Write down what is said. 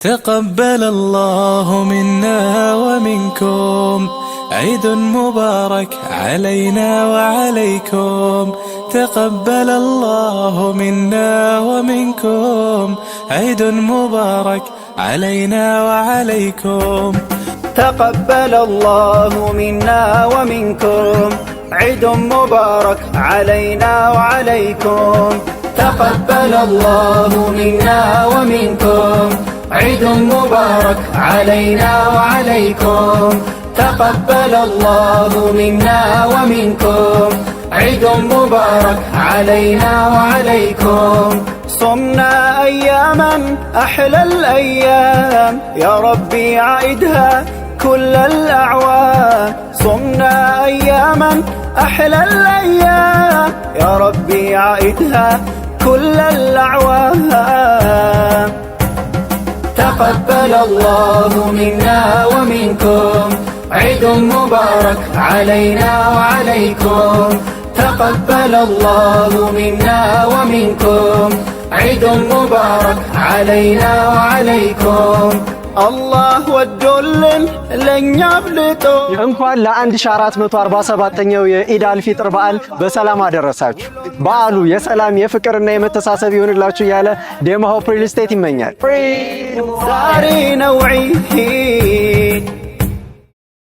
تقبل الله منا ومنكم عيد مبارك علينا وعليكم. تقبل الله منا ومنكم عيد مبارك علينا وعليكم. تقبل الله منا ومنكم عيد مبارك علينا وعليكم. تقبل الله منا ومنكم عيد مبارك علينا وعليكم. تقبل الله منا ومنكم عيد مبارك علينا وعليكم. صمنا أياما أحلى الأيام يا ربي عائدها كل الأعوام. صمنا أياما أحلى الأيام يا ربي عائدها كل الأعوام. تقبل الله منا ومنكم عيد مبارك علينا وعليكم. تقبل الله منا ومنكم عيد مبارك علينا وعليكم. الله ወዶልን ለኛ አብልጦ እንኳን ለ1447ኛው የኢድ አልፊጥር በዓል በሰላም አደረሳችሁ። በዓሉ የሰላም የፍቅርና የመተሳሰብ ይሁንላችሁ ያለ ዴማ ሆፕ ሪል ስቴት ይመኛል። ዛሬ ነው ዒድ